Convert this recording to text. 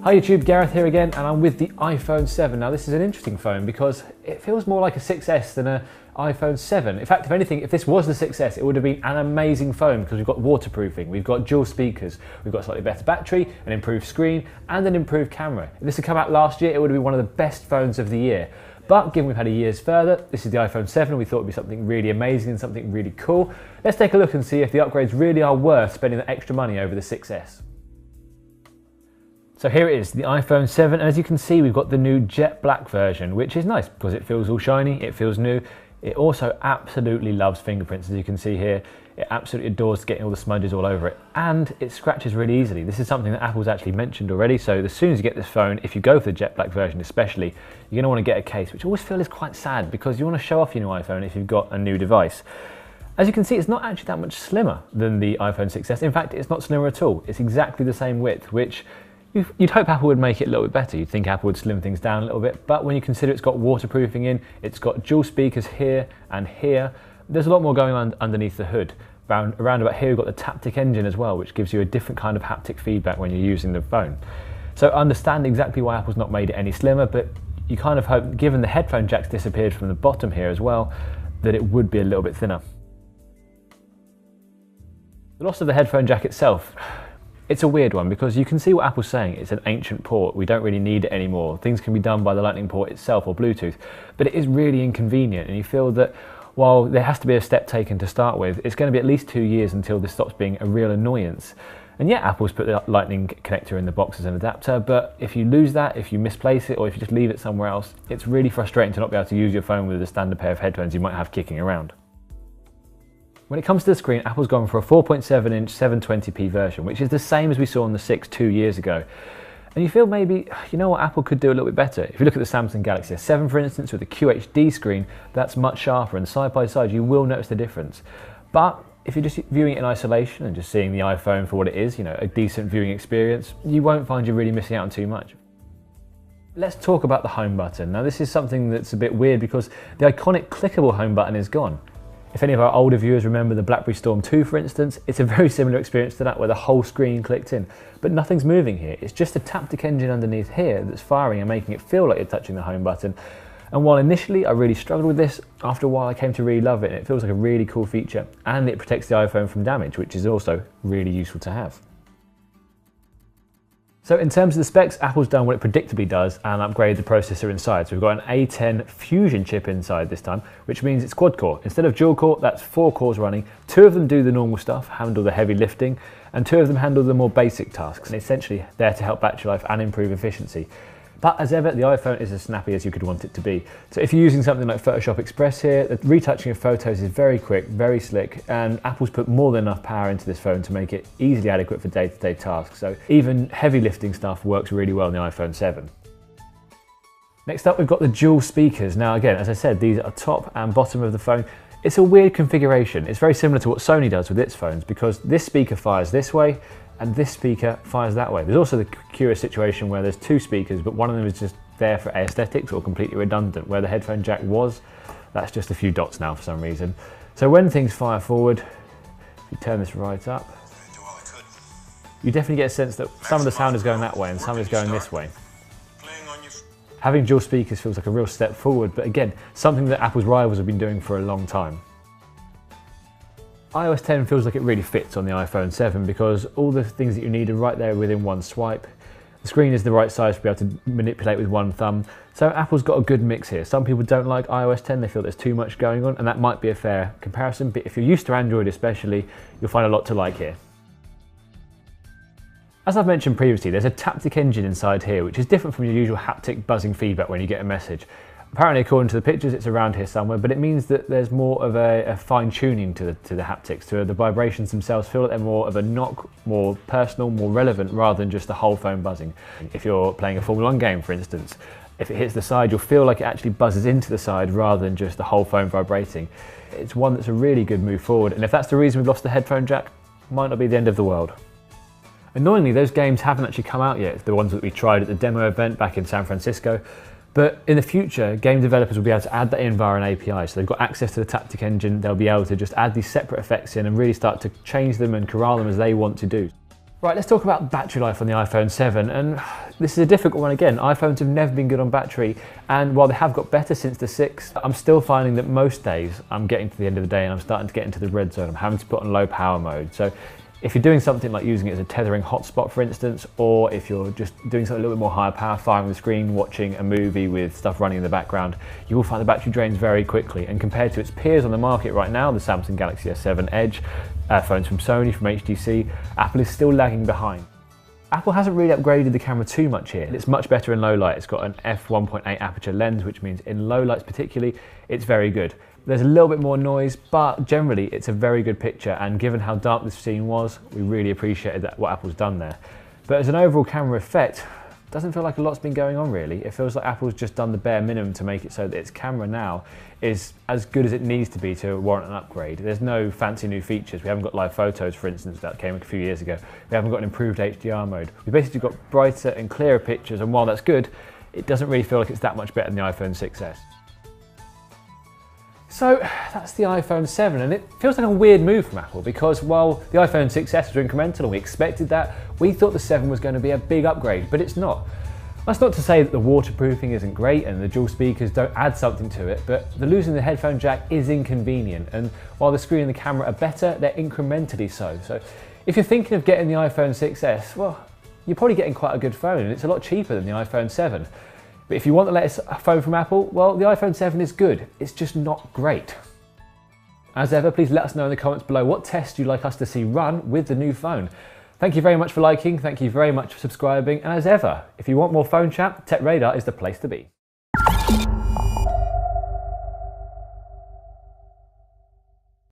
Hi YouTube, Gareth here again, and I'm with the iPhone 7. Now this is an interesting phone because it feels more like a 6S than an iPhone 7. In fact, if anything, if this was the 6S, it would have been an amazing phone because we've got waterproofing, we've got dual speakers, we've got a slightly better battery, an improved screen, and an improved camera. If this had come out last year, it would have been one of the best phones of the year. But given we've had a year's further, this is the iPhone 7, we thought it would be something really amazing and something really cool. Let's take a look and see if the upgrades really are worth spending the extra money over the 6S. So here it is, the iPhone 7, and as you can see we've got the new jet black version, which is nice because it feels all shiny, it feels new. It also absolutely loves fingerprints, as you can see here. It absolutely adores getting all the smudges all over it, and it scratches really easily. This is something that Apple's actually mentioned already, so as soon as you get this phone, if you go for the jet black version especially, you're going to want to get a case, which I always feel is quite sad because you want to show off your new iPhone if you've got a new device. As you can see, it's not actually that much slimmer than the iPhone 6S. In fact, it's not slimmer at all. It's exactly the same width, which you'd hope Apple would make it a little bit better. You'd think Apple would slim things down a little bit, but when you consider it's got waterproofing in, it's got dual speakers here and here, there's a lot more going on underneath the hood. Around about here we've got the Taptic engine as well, which gives you a different kind of haptic feedback when you're using the phone. So understand exactly why Apple's not made it any slimmer, but you kind of hope, given the headphone jack's disappeared from the bottom here as well, that it would be a little bit thinner. The loss of the headphone jack itself, it's a weird one because you can see what Apple's saying. It's an ancient port. We don't really need it anymore. Things can be done by the Lightning port itself or Bluetooth, but it is really inconvenient, and you feel that while there has to be a step taken to start with, it's going to be at least 2 years until this stops being a real annoyance. And yeah, Apple's put the Lightning connector in the box as an adapter, but if you lose that, if you misplace it, or if you just leave it somewhere else, it's really frustrating to not be able to use your phone with a standard pair of headphones you might have kicking around. When it comes to the screen, Apple's gone for a 4.7-inch 720p version, which is the same as we saw on the 6 2 years ago. And you feel maybe, you know what, Apple could do a little bit better. If you look at the Samsung Galaxy S7, for instance, with the QHD screen, that's much sharper, and side by side you will notice the difference. But if you're just viewing it in isolation and just seeing the iPhone for what it is, you know, a decent viewing experience, you won't find you're really missing out on too much. Let's talk about the home button. Now this is something that's a bit weird because the iconic clickable home button is gone. If any of our older viewers remember the BlackBerry Storm 2, for instance, it's a very similar experience to that where the whole screen clicked in, but nothing's moving here. It's just a Taptic engine underneath here that's firing and making it feel like you're touching the home button. And while initially I really struggled with this, after a while I came to really love it, and it feels like a really cool feature, and it protects the iPhone from damage, which is also really useful to have. So in terms of the specs, Apple's done what it predictably does and upgraded the processor inside. So we've got an A10 Fusion chip inside this time, which means it's quad core. Instead of dual core, that's 4 cores running. 2 of them do the normal stuff, handle the heavy lifting, and 2 of them handle the more basic tasks, and essentially there to help battery life and improve efficiency. But as ever, the iPhone is as snappy as you could want it to be. So if you're using something like Photoshop Express here, the retouching of photos is very quick, very slick, and Apple's put more than enough power into this phone to make it easily adequate for day-to-day tasks. So even heavy lifting stuff works really well in the iPhone 7. Next up, we've got the dual speakers. Now again, as I said, these are top and bottom of the phone. It's a weird configuration. It's very similar to what Sony does with its phones because this speaker fires this way, and this speaker fires that way. There's also the curious situation where there's 2 speakers, but one of them is just there for aesthetics or completely redundant. Where the headphone jack was, that's just a few dots now for some reason. So when things fire forward, if you turn this right up, you definitely get a sense that some of the sound is going that way and some is going this way. Having dual speakers feels like a real step forward, but again, something that Apple's rivals have been doing for a long time. iOS 10 feels like it really fits on the iPhone 7 because all the things that you need are right there within one swipe. The screen is the right size to be able to manipulate with one thumb. So Apple's got a good mix here. Some people don't like iOS 10, they feel there's too much going on, and that might be a fair comparison, but if you're used to Android especially, you'll find a lot to like here. As I've mentioned previously, there's a Taptic engine inside here, which is different from your usual haptic buzzing feedback when you get a message. Apparently, according to the pictures, it's around here somewhere, but it means that there's more of a fine-tuning to the haptics, to the vibrations themselves feel like they're more of a knock, more personal, more relevant, rather than just the whole phone buzzing. If you're playing a Formula 1 game, for instance, if it hits the side, you'll feel like it actually buzzes into the side rather than just the whole phone vibrating. It's one that's a really good move forward, and if that's the reason we've lost the headphone jack, might not be the end of the world. Annoyingly, those games haven't actually come out yet, the ones that we tried at the demo event back in San Francisco. But in the future, game developers will be able to add that in via an API. So they've got access to the Taptic engine, they'll be able to just add these separate effects in and really start to change them and corral them as they want to do. Right, let's talk about battery life on the iPhone 7, and this is a difficult one again. iPhones have never been good on battery, and while they have got better since the 6, I'm still finding that most days I'm getting to the end of the day and I'm starting to get into the red zone. I'm having to put on low power mode. So if you're doing something like using it as a tethering hotspot, for instance, or if you're just doing something a little bit more higher power, firing the screen, watching a movie with stuff running in the background, you will find the battery drains very quickly. And compared to its peers on the market right now, the Samsung Galaxy S7 Edge, phones from Sony, from HTC, Apple is still lagging behind. Apple hasn't really upgraded the camera too much here. It's much better in low light. It's got an f1.8 aperture lens, which means in low lights particularly, it's very good. There's a little bit more noise, but generally it's a very good picture, and given how dark this scene was, we really appreciated what Apple's done there. But as an overall camera effect, it doesn't feel like a lot's been going on really. It feels like Apple's just done the bare minimum to make it so that its camera now is as good as it needs to be to warrant an upgrade. There's no fancy new features. We haven't got live photos, for instance, that came a few years ago. We haven't got an improved HDR mode. We've basically got brighter and clearer pictures, and while that's good, it doesn't really feel like it's that much better than the iPhone 6s. So that's the iPhone 7, and it feels like a weird move from Apple, because while the iPhone 6s was incremental and we expected that, we thought the 7 was going to be a big upgrade, but it's not. That's not to say that the waterproofing isn't great and the dual speakers don't add something to it, but the losing the headphone jack is inconvenient, and while the screen and the camera are better, they're incrementally so. So if you're thinking of getting the iPhone 6s, well, you're probably getting quite a good phone, and it's a lot cheaper than the iPhone 7. But if you want the latest phone from Apple, well, the iPhone 7 is good. It's just not great. As ever, please let us know in the comments below what tests you'd like us to see run with the new phone. Thank you very much for liking, thank you very much for subscribing, and as ever, if you want more phone chat, TechRadar is the place to be.